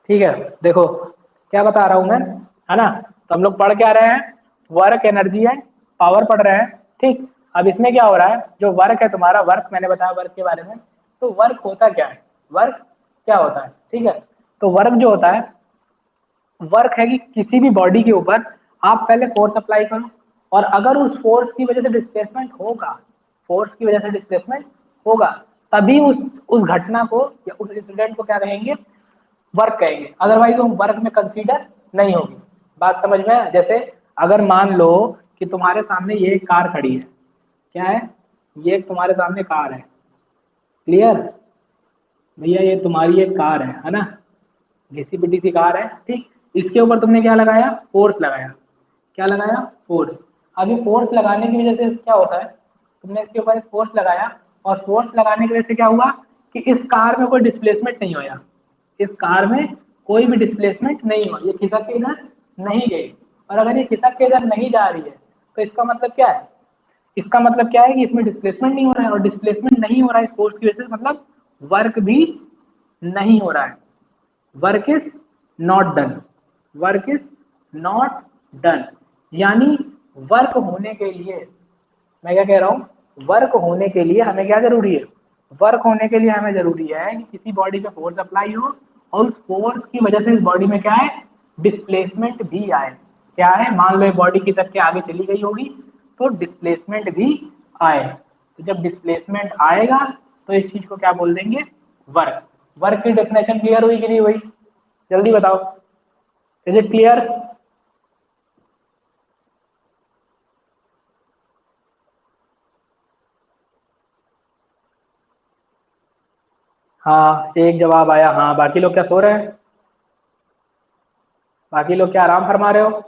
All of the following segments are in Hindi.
ठीक है, देखो क्या बता रहा हूं मैं, है ना। तो हम लोग पढ़ क्या रहे हैं, वर्क, एनर्जी एंड पावर पढ़ रहे हैं। ठीक, अब इसमें क्या हो रहा है, जो वर्क है तुम्हारा, वर्क मैंने बताया वर्क के बारे में। तो वर्क होता क्या है, वर्क क्या होता है, ठीक है। तो वर्क जो होता है, वर्क है कि किसी भी बॉडी के ऊपर आप पहले फोर्स अप्लाई करो, और अगर उस फोर्स की वजह से डिस्प्लेसमेंट होगा, फोर्स की वजह से डिस्प्लेसमेंट होगा, तभी उस घटना को या उस इंसिडेंट को क्या कहेंगे, वर्क कहेंगे। अदरवाइज वो वर्क में कंसीडर नहीं होगी। बात समझ में है? जैसे अगर मान लो कि तुम्हारे सामने ये एक कार खड़ी है, क्या है, ये तुम्हारे सामने कार है, क्लियर भैया, ये तुम्हारी एक कार है ना, घिसी पिटी सी कार है। ठीक, इसके ऊपर तुमने क्या लगाया, फोर्स लगाया, क्या लगाया, फोर्स। अब ये फोर्स लगाने की वजह से क्या होता है, तुमने इसके ऊपर फोर्स लगाया, और फोर्स लगाने की वजह से क्या हुआ कि इस कार में कोई डिस्प्लेसमेंट नहीं होया, इस कार में कोई भी डिस्प्लेसमेंट नहीं हुआ, ये खिसक के इधर नहीं गई। और अगर ये खिसक के इधर नहीं जा रही है, तो इसका मतलब क्या है, इसका मतलब क्या है कि इसमें डिस्प्लेसमेंट नहीं हो रहा है, और डिस्प्लेसमेंट नहीं हो रहा है इस फोर्स की वजह से, मतलब वर्क भी नहीं हो रहा है। Work is not done, work is not done. यानी वर्क होने के लिए, मैं क्या कह रहा हूं, वर्क होने के लिए हमें क्या जरूरी है, वर्क होने के लिए हमें जरूरी है कि किसी बॉडी पे फोर्स अप्लाई हो, और उस फोर्स की वजह से इस बॉडी में क्या है, डिस्प्लेसमेंट भी आए। क्या है, मान लो बॉडी की तक के आगे चली गई होगी, तो डिस्प्लेसमेंट भी आए। तो जब डिस्प्लेसमेंट आएगा तो इस चीज को क्या बोल देंगे, वर्क। वर्क की डेफिनेशन क्लियर हुई कि नहीं हुई, जल्दी बताओ, इज इट क्लियर। हाँ, एक जवाब आया, हाँ। बाकी लोग क्या सो रहे हैं, बाकी लोग क्या आराम फरमा रहे हो।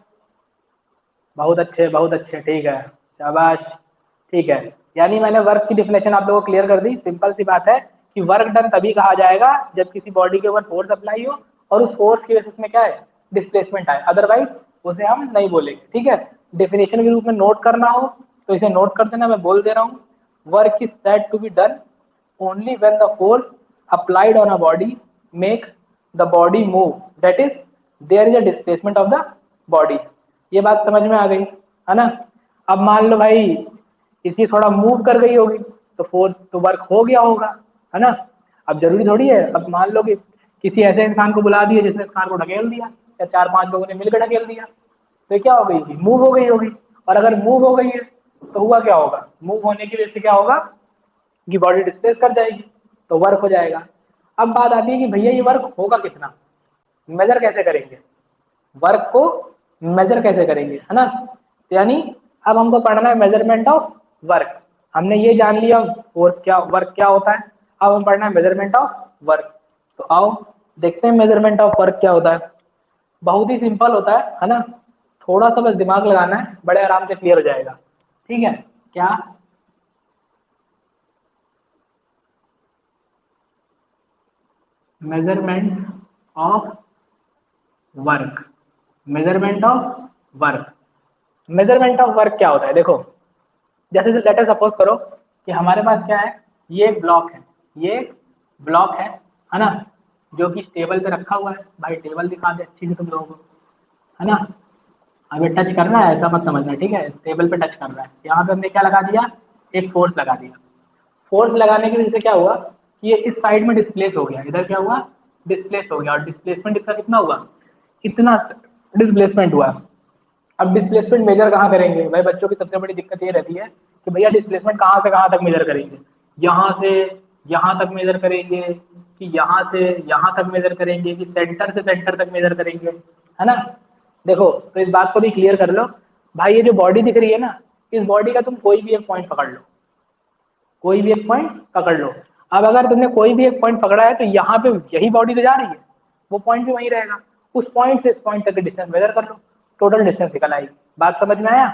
बहुत अच्छे, बहुत अच्छे, ठीक है, शाबाश। ठीक है, यानी मैंने वर्क की डिफिनेशन आप लोगों को क्लियर कर दी। सिंपल सी बात है कि वर्क डन तभी कहा जाएगा जब किसी बॉडी के ऊपर फोर्स अप्लाई हो, और उस फोर्स की वजह से उसमें क्या है, डिस्प्लेसमेंट आए, अदरवाइज उसे हम नहीं बोलेंगे। ठीक है, डेफिनेशन के रूप में नोट करना हो तो इसे नोट कर देना, मैं बोल दे रहा हूँ। Work is said to be done only when the force applied on a body makes the body move, that is there is a displacement of the body। ये बात समझ में आ गई, है ना। अब मान लो भाई इसी थोड़ा मूव कर गई होगी, तो फोर्स तो वर्क हो गया होगा, है ना। अब जरूरी थोड़ी है, अब मान लो कि किसी ऐसे इंसान को बुला दिया जिसने इस कार को ढकेल दिया, या चार पांच लोगों ने मिलकर ढकेल दिया, तो ये क्या हो गई, मूव हो गई होगी। और अगर मूव हो गई है तो हुआ क्या होगा, मूव होने की वजह से क्या होगा कि बॉडी डिस्प्लेस कर जाएगी, तो वर्क हो जाएगा। अब बात आती है कि भैया ये वर्क होगा कितना, मेजर कैसे करेंगे, वर्क को मेजर कैसे करेंगे, है ना। तो यानी अब हमको पढ़ना है मेजरमेंट ऑफ वर्क। हमने ये जान लिया फोर्स क्या, वर्क क्या होता है। अब हम पढ़ना है मेजरमेंट ऑफ वर्क। तो आओ देखते हैं मेजरमेंट ऑफ वर्क क्या होता है। बहुत ही सिंपल होता है ना। थोड़ा सा बस दिमाग लगाना है, बड़े आराम से क्लियर हो जाएगा। ठीक है, क्या, measurement of work, measurement of work. Measurement of work क्या होता है, देखो जैसे लेटर सपोज करो कि हमारे पास क्या है, ये एक ब्लॉक है, ये एक ब्लॉक है ना, जो कि टेबल पे रखा हुआ है। भाई टेबल दिखा दे अच्छी से तुम लोगों को, है ना। हमें टच करना है, ऐसा मत समझना, ठीक है। टेबल पे टच करना है, यहाँ पे हमने क्या लगा दिया, एक फोर्स लगा दिया। फोर्स लगाने की वजह से क्या हुआ कि ये इस साइड में डिस्प्लेस हो गया, इधर क्या हुआ, डिस्प्लेस हो गया, और डिस्प्लेसमेंट इसका कितना हुआ, इतना डिस्प्लेसमेंट हुआ। अब डिस्प्लेसमेंट मेजर कहाँ करेंगे, भाई बच्चों की सबसे बड़ी दिक्कत ये रहती है कि भैया डिस्प्लेसमेंट कहाँ से कहाँ तक मेजर करेंगे, यहाँ से यहाँ तक मेजर करेंगे, कि यहाँ से यहाँ तक मेजर करेंगे, कि सेंटर से सेंटर तक मेजर करेंगे, है ना। देखो तो इस बात को भी क्लियर कर लो। भाई ये जो बॉडी दिख रही है ना, इस बॉडी का तुम कोई भी एक पॉइंट पकड़ लो, कोई भी एक पॉइंट पकड़ लो। अब अगर तुमने कोई भी एक पॉइंट पकड़ा है तो यहाँ पे यही बॉडी तो जा रही है, वो पॉइंट भी वहीं रहेगा। उस पॉइंट से इस पॉइंट तक की डिस्टेंस मेजर कर लो, टोटल डिस्टेंस निकल आएगी। बात समझ में आया,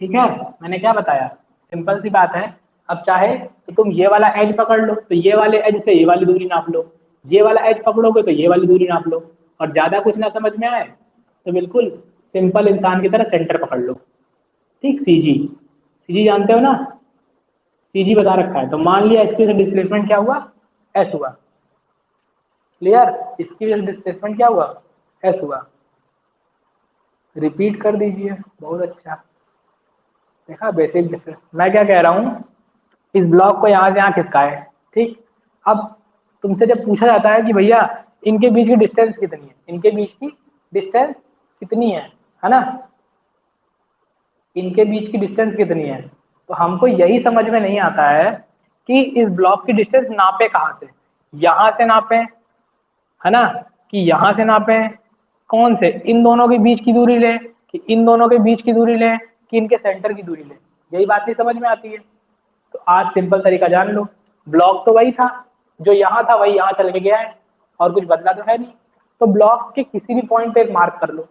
ठीक है। मैंने क्या बताया, सिंपल सी बात है। अब चाहे तो तुम ये वाला एज पकड़ लो, तो ये वाले एज से ये वाली दूरी नाप लो, ये वाला एज पकड़ोगे तो ये वाली दूरी नाप लो। और ज्यादा कुछ ना समझ में आए तो बिल्कुल सिंपल इंसान की तरह सेंटर पकड़ लो। ठीक, सीजी, सीजी जानते हो ना, सीजी बता रखा है। तो मान लिया इसके से डिस्प्लेसमेंट क्या हुआ, एस हुआ। क्लियर? इसकी वजह से डिस्प्लेसमेंट क्या हुआ? एस हुआ। रिपीट कर दीजिए, बहुत अच्छा। देखा बेसिक डिस्टेंस। मैं क्या कह रहा हूँ, इस ब्लॉक को यहाँ से यहाँ खिसका है, ठीक। अब तुमसे जब पूछा जाता है कि भैया इनके बीच की डिस्टेंस कितनी है, इनके बीच की डिस्टेंस कितनी है ना, इनके बीच की डिस्टेंस कितनी है, तो हमको यही समझ में नहीं आता है कि इस ब्लॉक की डिस्टेंस नापे कहाँ से, यहाँ से नापे है ना, कि यहाँ से नापे, कौन से, इन दोनों के बीच की दूरी ले, कि इन दोनों के बीच की दूरी ले, कि इनके सेंटर की दूरी ले, यही बात नहीं समझ में आती है। तो आज सिंपल तरीका जान लो, ब्लॉक तो वही था, जो यहाँ था वही यहाँ चल के गया है, और कुछ बदला तो है नहीं। तो ब्लॉक के किसी भी पॉइंट पे एक मार्क कर लो,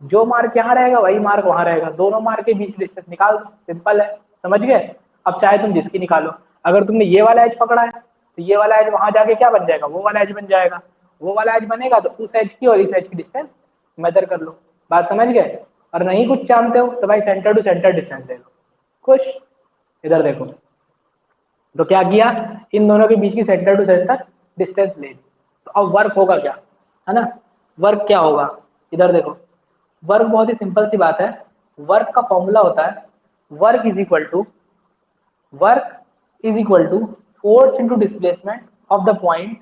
जो मार्क यहाँ रहेगा वही मार्क वहां रहेगा, दोनों मार्क के बीच डिस्टेंस निकाल दो, सिंपल है, समझ गए? अब चाहे तुम जिसकी निकालो, अगर तुमने ये वाला एज पकड़ा है तो ये वाला एज वहां जाके क्या बन जाएगा, वो वाला एज बन जाएगा, वो वाला एज बनेगा तो उस एज की और इस एज की डिस्टेंस मेजर कर लो। बात समझ गए? और नहीं कुछ जानते हो तो भाई सेंटर टू सेंटर डिस्टेंस ले लो। खुश? इधर देखो, तो क्या किया, इन दोनों के बीच की सेंटर टू सेंटर डिस्टेंस ले ली। तो अब वर्क होगा क्या, है ना, वर्क क्या होगा, इधर देखो, वर्क बहुत ही सिंपल सी बात है। वर्क का फॉर्मूला होता है work is equal to force into displacement of the point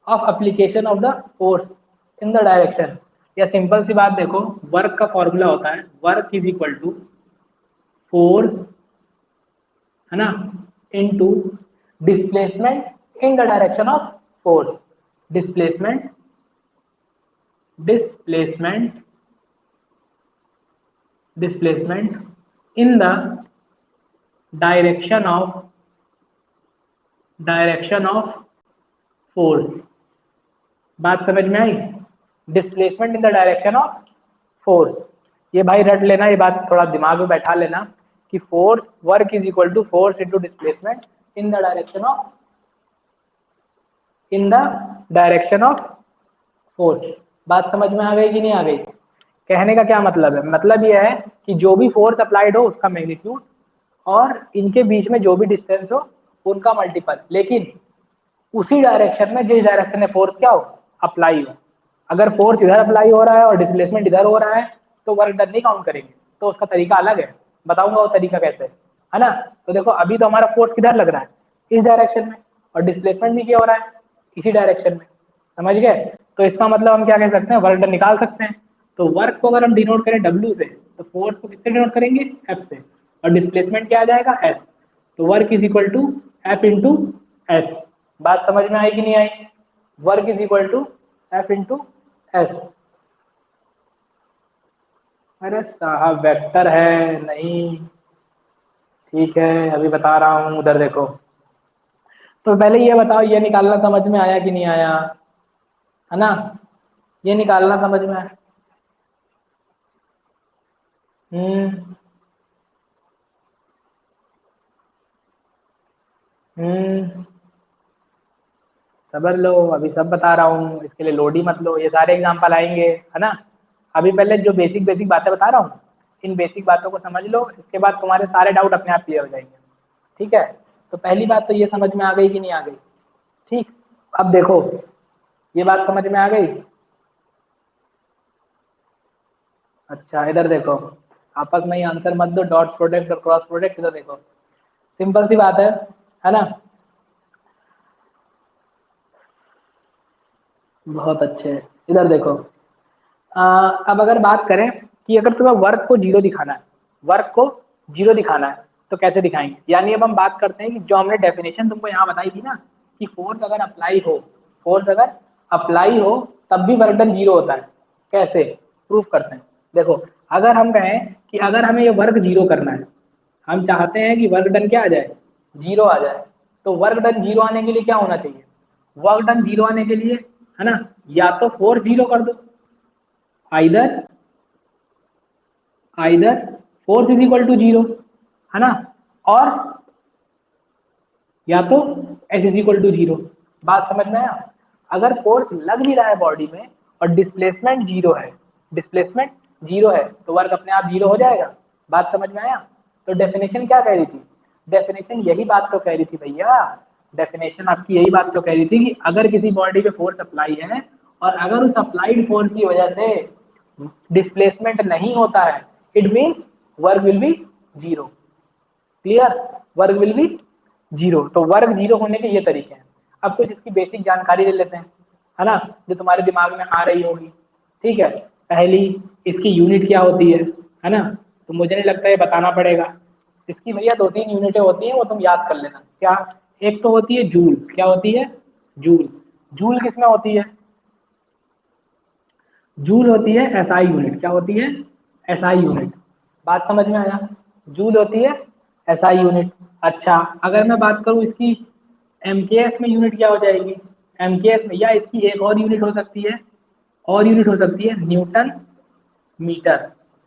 of application of the force in the direction. या सिंपल सी बात देखो, वर्क का फॉर्मूला होता है work is equal to force, है ना, into displacement in the direction of force, displacement displacement displacement in the direction of force. बात समझ में आई? Displacement in the direction of force, ये भाई रट लेना, ये बात थोड़ा दिमाग में बैठा लेना कि force, work is equal to force into displacement in the direction of force. बात समझ में आ गई कि नहीं आ गई? कहने का क्या मतलब है, मतलब ये है कि जो भी फोर्स अप्लाइड हो उसका मैग्नीट्यूड और इनके बीच में जो भी डिस्टेंस हो उनका मल्टीपल, लेकिन उसी डायरेक्शन में जिस डायरेक्शन में फोर्स क्या हो, अप्लाई हो। अगर फोर्स इधर अप्लाई हो रहा है और डिस्प्लेसमेंट इधर हो रहा है तो वर्क डन नहीं काउंट करेंगे, तो उसका तरीका अलग है, बताऊंगा वो तरीका कैसे है ना। तो देखो अभी तो हमारा फोर्स किधर लग रहा है, इस डायरेक्शन में, और डिस्प्लेसमेंट भी क्या हो रहा है, इसी डायरेक्शन में, समझ गए? तो इसका मतलब हम क्या कह सकते हैं, वर्क डन निकाल सकते हैं। तो वर्क को अगर हम डिनोट करें W से, तो फोर्स को किससे डिनोट करेंगे, F से, और डिस्प्लेसमेंट क्या आ जाएगा, S। तो work is equal to F into S. बात समझ में आई कि नहीं आई? Work is equal to F into S. अरे साहब वेक्टर है नहीं, ठीक है अभी बता रहा हूँ, उधर देखो। तो पहले ये बताओ, ये निकालना समझ में आया कि नहीं आया, है ना, ये निकालना समझ में आया? हम्म हम्म सबर लो, अभी सब बता रहा हूँ, इसके लिए लोड ही मत लो, ये सारे एग्जाम्पल आएंगे, है ना। अभी पहले जो बेसिक बेसिक बातें बता रहा हूँ, इन बेसिक बातों को समझ लो, इसके बाद तुम्हारे सारे डाउट अपने आप क्लियर हो जाएंगे, ठीक है। तो पहली बात तो ये समझ में आ गई कि नहीं आ गई, ठीक। अब देखो, ये बात समझ में आ गई? अच्छा इधर देखो, आपस में ही आंसर मत दो, डॉट प्रोडक्ट और क्रॉस प्रोडक्ट, इधर देखो, सिंपल सी बात है ना। बहुत अच्छे, इधर देखो, अब अगर बात करें कि अगर तुम्हें वर्क को जीरो दिखाना है, वर्क को जीरो दिखाना है तो कैसे दिखाएंगे, यानी अब हम बात करते हैं कि जो हमने डेफिनेशन तुमको यहाँ बताई थी ना, कि फोर्स अगर अप्लाई हो तब भी वर्क डन जीरो होता है, कैसे प्रूफ करते हैं। देखो, अगर हम कहें कि अगर हमें ये वर्क जीरो करना है, हम चाहते हैं कि वर्क डन क्या आ जाए, जीरो आ जाए, तो वर्क डन जीरो आने के लिए क्या होना चाहिए, वर्क डन जीरो आने के लिए, है ना, या तो फोर्स जीरो कर दो, either either force is equal to zero, है ना, और या तो S is equal to zero. बात समझ में आया? अगर फोर्स लग भी रहा है बॉडी में और डिस्प्लेसमेंट जीरो है तो वर्क अपने आप जीरो हो जाएगा। बात समझ में आया? तो डेफिनेशन क्या कह रही थी, डेफिनेशन यही बात तो कह रही थी भैया डेफिनेशन आपकी यही बात तो कह रही थी कि अगर किसी बॉडी पे फोर्स अप्लाई है और अगर उस अप्लाइड फोर्स की वजह से डिस्प्लेसमेंट नहीं होता है, it means work will be zero. Clear? Work will be zero. तो वर्क जीरो होने के ये तरीके हैं। अब कुछ इसकी बेसिक जानकारी ले लेते हैं, है ना, जो तुम्हारे दिमाग में आ रही होगी। ठीक है, पहली, इसकी यूनिट क्या होती है ना, तो मुझे नहीं लगता ये बताना पड़ेगा। इसकी भैया दो तीन यूनिटें होती हैं, वो तुम याद कर लेना। क्या? एक तो होती है जूल। क्या होती है? जूल। जूल किसमें होती है? जूल होती है एसआई यूनिट। क्या होती है? SI unit. बात समझ में आया? जूल होती है एसआई यूनिट। अच्छा, अगर मैं बात करूं इसकी एमकेएस में यूनिट क्या हो जाएगी? एमकेएस में, या इसकी एक और यूनिट हो सकती है, और यूनिट हो सकती है न्यूटन मीटर।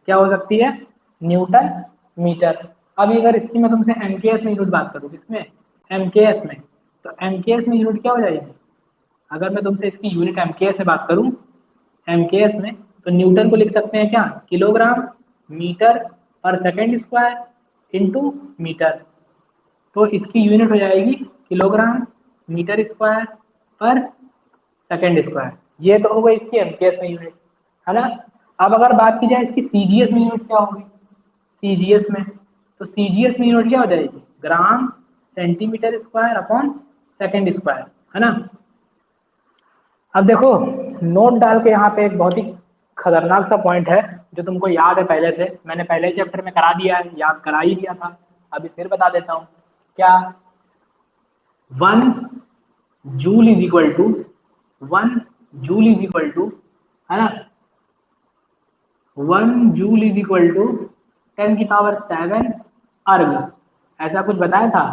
क्या हो सकती है? Newton metre. अभी अगर इसकी मैं तुमसे एमकेएस में यूनिट बात करूं, किसमें? एमकेएस में। तो एमकेएस में यूनिट क्या हो जाएगी? अगर मैं तुमसे इसकी यूनिट एमकेएस में बात करूं, एमकेएस में, तो न्यूटन को लिख सकते हैं क्या? किलोग्राम मीटर पर सेकेंड स्क्वायर इनटू मीटर। तो इसकी यूनिट हो जाएगी किलोग्राम मीटर स्क्वायर पर सेकेंड स्क्वायर। ये तो हो गई इसकी एमकेएस में यूनिट, है ना। अब अगर बात की जाए इसकी सीजीएस में यूनिट क्या होगी? सीजीएस में, तो सीजीएस में यूनिट क्या हो जाएगी? Gram centimetre square upon second square, है ना। अब देखो, नोट डाल के यहाँ पे एक बहुत ही खतरनाक सा पॉइंट है, जो तुमको याद है पहले से, मैंने पहले चैप्टर में करा दिया है, याद करा ही दिया था, अभी फिर बता देता हूँ। क्या? 1 joule is equal to, 1 joule is equal to, है ना, 1 जूल इज इक्वल टू 10⁻7 अर्ग। ऐसा कुछ बताया था?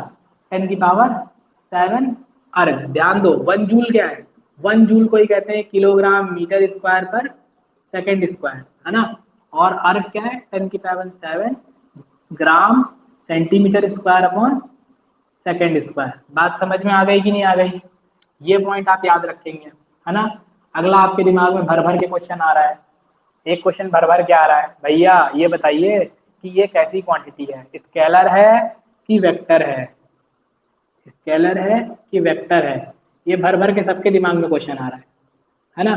10⁻7 अर्ग। ध्यान दो, 1 जूल क्या है? 1 जूल को ही कहते हैं किलोग्राम मीटर स्क्वायर पर सेकेंड स्क्वायर, है ना। और अर्ग क्या है? 10⁻7 gram centimetre square upon second square. बात समझ में आ गई कि नहीं आ गई? ये पॉइंट आप याद रखेंगे, है ना। अगला आपके दिमाग में भर भर के क्वेश्चन आ रहा है। एक क्वेश्चन भर भर के आ रहा है, भैया ये बताइए कि ये कैसी क्वांटिटी है, स्केलर है कि वेक्टर है? स्केलर है कि वेक्टर है? ये भर भर के सबके दिमाग में क्वेश्चन आ रहा है ना।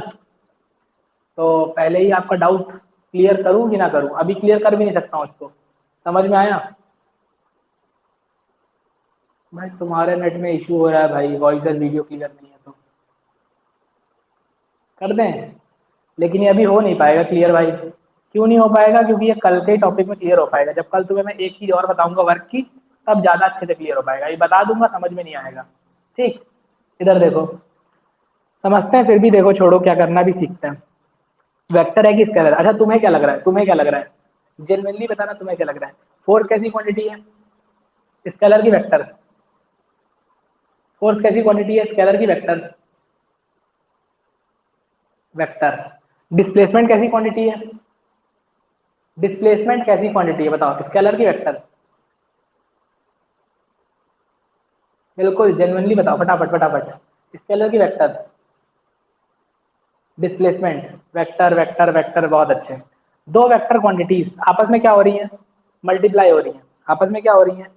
तो पहले ही आपका डाउट क्लियर करूं कि ना करूं? अभी क्लियर कर भी नहीं सकता हूं उसको। समझ में आया? भाई तुम्हारे नेट में इशू हो रहा है भाई, वॉइस और वीडियो क्लियर नहीं है तो कर दें, लेकिन ये अभी हो नहीं पाएगा क्लियर भाई। क्यों नहीं हो पाएगा? क्योंकि ये कल के टॉपिक में क्लियर हो पाएगा, जब कल तुम्हें मैं एक चीज़ और बताऊंगा वर्क की, तब ज़्यादा अच्छे से क्लियर हो पाएगा। ये बता दूंगा, समझ में नहीं आएगा। ठीक, इधर देखो, समझते हैं फिर भी, देखो छोड़ो, क्या करना भी सीखते हैं। वेक्टर है कि स्केलर? अच्छा तुम्हें क्या लग रहा है, तुम्हें क्या लग रहा है, जेनुइनली बताना, तुम्हें क्या लग रहा है? फोर्स कैसी क्वांटिटी है? स्केलर की वेक्टर? फोर्स कैसी क्वांटिटी है, स्केलर की वेक्टर? वेक्टर। डिस्प्लेसमेंट कैसी क्वांटिटी है? डिस्प्लेसमेंट कैसी क्वांटिटी है बताओ, स्केलर की वेक्टर? बिल्कुल जेन्युइनली बताओ, फटाफट फटाफट। स्केलर की vector? Displacement. Vector vector vector, बहुत अच्छे। दो वेक्टर क्वांटिटीज आपस में क्या हो रही हैं? मल्टीप्लाई हो रही हैं। आपस में क्या हो रही हैं?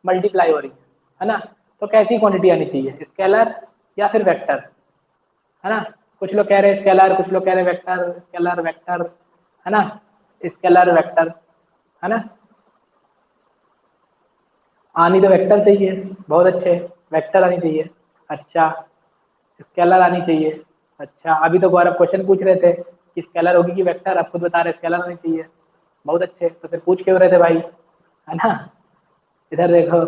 मल्टीप्लाई हो रही है ना। तो कैसी क्वांटिटी आनी चाहिए, स्केलर या फिर वेक्टर, है ना। कुछ लोग कह रहे हैं स्केलर, कुछ लोग कह रहे हैं वेक्टर, स्केलर वेक्टर, है ना, स्केलर वेक्टर, है ना। आनी तो वेक्टर चाहिए, बहुत अच्छे, वेक्टर आनी चाहिए। अच्छा, स्केलर आनी चाहिए। अच्छा, अभी तो गौरव क्वेश्चन पूछ रहे थे कि स्केलर होगी कि वेक्टर, आप खुद बता रहे स्केलर आनी चाहिए। बहुत अच्छे, तो फिर पूछ क्यों रहे थे भाई, है ना। इधर देखो,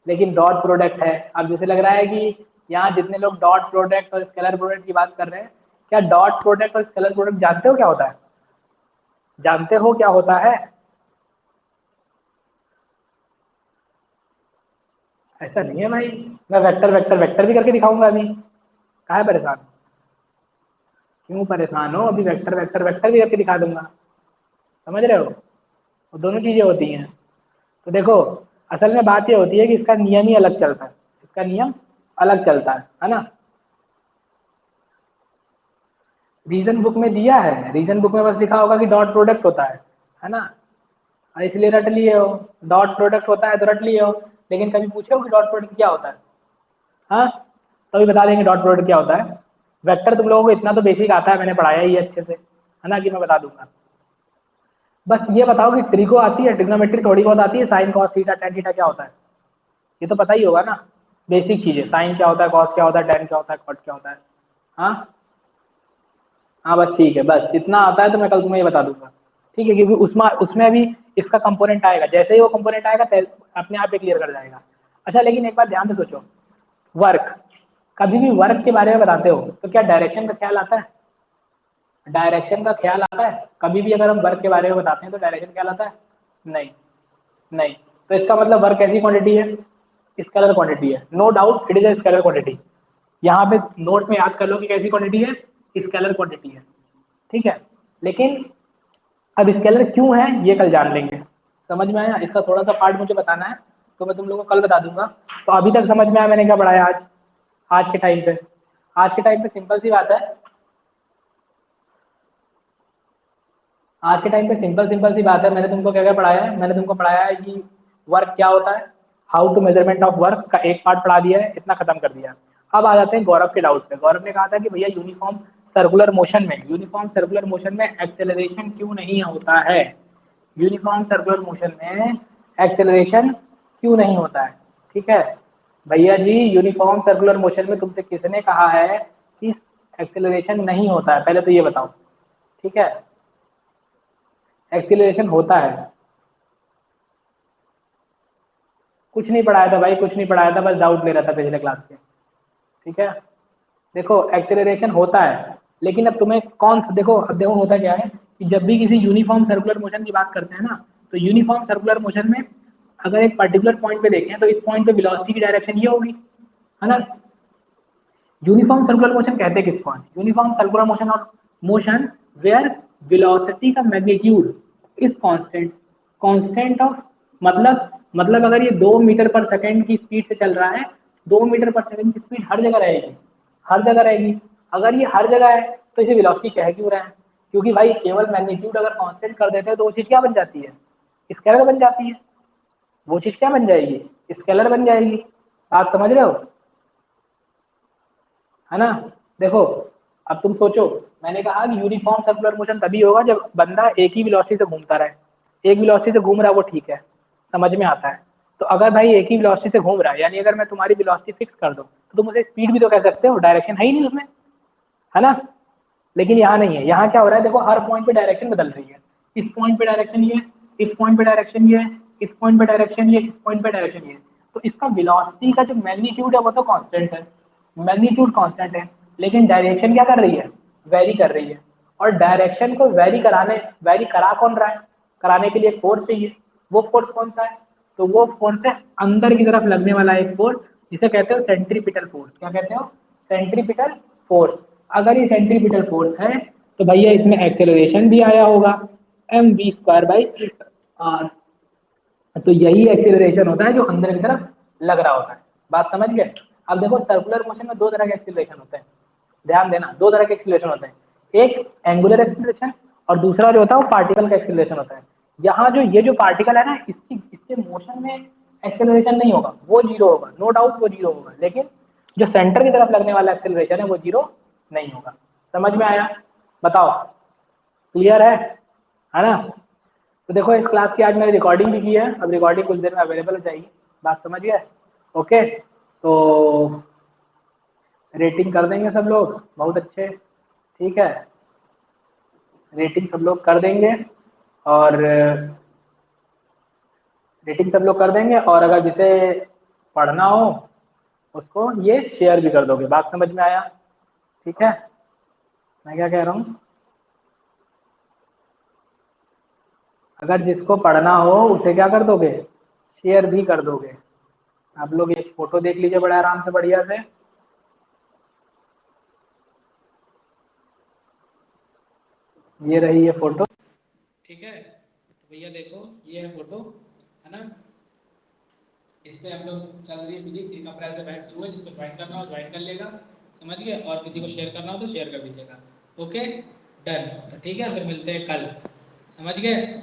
लेकिन डॉट प्रोडक्ट है। अब जैसे लग रहा है कि यहाँ जितने लोग डॉट प्रोडक्ट और स्केलर प्रोडक्ट की बात कर रहे हैं, क्या डॉट प्रोडक्ट और स्केलर प्रोडक्ट जानते हो क्या होता है? जानते हो क्या होता है? ऐसा नहीं है भाई, मैं वेक्टर वेक्टर वेक्टर भी करके दिखाऊंगा अभी। कहाँ है परेशान? क्यों परेशान हो? अभी वेक्टर वेक्टर वेक्टर भी करके दिखा दूंगा, समझ रहे हो। वो दोनों चीजें होती हैं। तो देखो, असल में बात ये होती है कि इसका नियम ही अलग चलता है, इसका नियम अलग चलता है ना। रीजन बुक में दिया है, रीजन बुक में बस लिखा होगा कि डॉट प्रोडक्ट होता है ना। और इसलिए रट लिए हो, डॉट प्रोडक्ट होता है तो रट लिए हो, लेकिन कभी पूछे हो कि डॉट प्रोडक्ट क्या होता है? हाँ, तो अभी बता देंगे डॉट प्रोडक्ट क्या होता है। वेक्टर तुम लोगों को इतना तो बेसिक आता है, मैंने पढ़ाया ही है अच्छे से, है ना, कि मैं बता दूंगा। बस ये बताओ कि ट्रिको आती है, ट्रिग्नोमेट्री थोड़ी बहुत आती है, sine cos theta tan theta क्या होता है, ये तो पता ही होगा ना। बेसिक चीजें, साइन क्या होता है, कॉस क्या होता है, टेन क्या होता है, कॉट क्या होता है। हाँ हाँ, बस ठीक है, बस इतना आता है तो मैं कल तुम्हें ये बता दूंगा। ठीक है, क्योंकि उसमें उसमें अभी इसका कंपोनेंट आएगा, जैसे ही वो कंपोनेंट आएगा अपने आप ही क्लियर कर जाएगा। अच्छा, लेकिन एक बात ध्यान से सोचो, वर्क, कभी भी वर्क के बारे में बताते हो तो क्या डायरेक्शन का ख्याल आता है? डायरेक्शन का ख्याल आता है कभी भी? अगर हम वर्क के बारे में बताते हैं तो डायरेक्शन ख्याल आता है? नहीं, नहीं। तो इसका मतलब वर्क कैसी क्वांटिटी है? स्केलर क्वांटिटी है, no doubt it is a scalar quantity. यहाँ पे नोट में याद कर लो कि कैसी क्वांटिटी है, स्केलर क्वांटिटी है। ठीक है, लेकिन अब स्केलर क्यों है ये कल जान लेंगे। समझ में आया? इसका थोड़ा सा पार्ट मुझे बताना है, तो मैं तुम लोगों को कल बता दूंगा। तो अभी तक समझ में आया मैंने क्या पढ़ाया आज? आज के टाइम पे, आज के टाइम पे सिंपल सी बात है, आज के टाइम पे सिंपल सिंपल सी बात है। मैंने तुमको क्या क्या पढ़ाया है? मैंने तुमको पढ़ाया है कि वर्क क्या होता है, how to measurement of work का एक पार्ट पढ़ा दिया है, इतना खत्म कर दिया। अब आ जाते हैं गौरव के डाउट पे। गौरव ने कहा था कि भैया यूनिफॉर्म सर्कुलर मोशन में, यूनिफॉर्म सर्कुलर मोशन में एक्सेलरेशन क्यों नहीं होता है? यूनिफॉर्म सर्कुलर मोशन में एक्सेलरेशन क्यों नहीं होता है? ठीक है भैया जी, यूनिफॉर्म सर्कुलर मोशन में तुमसे किसने कहा है कि एक्सेलरेशन नहीं होता है? पहले तो ये बताओ। ठीक है, एक्सीलरेशन होता है। कुछ नहीं पढ़ाया था भाई, कुछ नहीं पढ़ाया था, बस डाउट ले रहा था पिछले क्लास के। ठीक है, देखो एक्सेलरेशन होता है, लेकिन अब तुम्हें कौन सा, देखो अब देखो होता क्या है कि जब भी किसी यूनिफॉर्म सर्कुलर मोशन की बात करते हैं ना, तो यूनिफॉर्म सर्कुलर मोशन में अगर एक पर्टिकुलर पॉइंट पे देखें तो इस पॉइंट पे वेलोसिटी की डायरेक्शन ये होगी, है ना। यूनिफॉर्म सर्कुलर मोशन कहते हैं किसको? यूनिफॉर्म सर्कुलर मोशन और मोशन वेयर वेलोसिटी का magnitude is constant. Constant of मतलब अगर ये 2 मीटर पर सेकंड की स्पीड से चल रहा है, 2 मीटर पर सेकंड की स्पीड हर जगह रहेगी, हर जगह रहेगी। अगर ये हर जगह है तो इसे वेलोसिटी कह क्यों रहे हैं? क्योंकि भाई केवल मैग्नीट्यूड अगर कांस्टेंट कर देते हैं तो वो चीज क्या बन जाती है? स्केलर बन जाती है। वो चीज क्या बन जाएगी? स्केलर बन जाएगी। आप समझ रहे हो, है ना। देखो, अब तुम सोचो, मैंने कहा कि यूनिफॉर्म सर्कुलर मोशन तभी होगा जब बंदा एक ही वेलोसिटी से घूमता रहे। एक वेलोसिटी से घूम रहा है वो ठीक है, समझ में आता है। तो अगर भाई एक ही वेलोसिटी से घूम रहा है, यानी अगर मैं तुम्हारी वेलोसिटी फिक्स कर दूं तो तुम उसे स्पीड भी तो कह सकते हो, डायरेक्शन है ही नहीं उसमें, है ना। लेकिन यहाँ नहीं है, यहाँ क्या हो रहा है, देखो हर पॉइंट पे डायरेक्शन बदल रही है। इस पॉइंट पे डायरेक्शन ये, इस पॉइंट पे डायरेक्शन ये, इस पॉइंट पे डायरेक्शन ये, इस पॉइंट पे डायरेक्शन ये। तो इसका वेलोसिटी का जो मैग्नीट्यूड है वो तो कांस्टेंट है, मैग्नीट्यूड कांस्टेंट है, लेकिन डायरेक्शन क्या कर रही है? वेरी कर रही है। और डायरेक्शन को वेरी करा कौन रहा है? कराने के लिए फोर्स चाहिए। वो फोर्स कौन सा है? तो वो फोर्स है अंदर की तरफ लगने वाला एक फोर्स, जिसे कहते हो सेंट्रीपिटल फोर्स। क्या कहते हो? Centripetal force. अगर ये सेंट्रीपिटल फोर्स है तो भैया इसमें एक्सेलरेशन भी आया होगा, mv² तो यही एक्सीलरेशन होता है जो अंदर की तरफ लग रहा होता है। बात समझ गए? अब देखो सर्कुलर मोशन में दो तरह के एक्सीलरेशन होते हैं, ध्यान देना, दो तरह के एक्सीलरेशन होते हैं। एक एंगुलर एक्सीलरेशन और दूसरा जो होता है वो पार्टिकल का एक्सीलरेशन होता है। यहाँ जो ये जो पार्टिकल है ना, इसकी इसके मोशन में एक्सेलरेशन नहीं होगा, वो जीरो होगा, नो डाउट वो जीरो होगा, लेकिन जो सेंटर की तरफ लगने वाला एक्सेलरेशन है वो जीरो नहीं होगा। समझ में आया? बताओ, क्लियर है ना। तो देखो इस क्लास की आज मैंने रिकॉर्डिंग भी की है, अब रिकॉर्डिंग कुछ देर में अवेलेबल हो जाएगी। बात समझ गए? ओके, तो रेटिंग कर देंगे सब लोग, बहुत अच्छे। ठीक है, रेटिंग सब लोग कर देंगे, और रेटिंग सब लोग कर देंगे, और अगर जिसे पढ़ना हो उसको ये शेयर भी कर दोगे। बात समझ में आया? ठीक है, मैं क्या कह रहा हूँ, अगर जिसको पढ़ना हो उसे क्या कर दोगे? शेयर भी कर दोगे। आप लोग एक फोटो देख लीजिए बड़े आराम से, बढ़िया से। ये रही ये फोटो, ठीक है। तो भैया देखो ये है फोटो, है ना। इस पे हम लोग चल रही है फिजिक्स, 1 अप्रैल से बैच शुरू है, जिसको ज्वाइन करना हो ज्वाइन कर लेगा, समझ गए। और किसी को शेयर करना हो तो शेयर कर दीजिएगा। ओके डन, तो ठीक है, फिर मिलते हैं कल, समझ गए।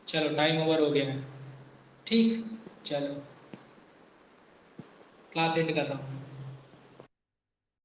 चलो टाइम ओवर हो गया है, ठीक, चलो क्लास एंड कर रहा हूँ।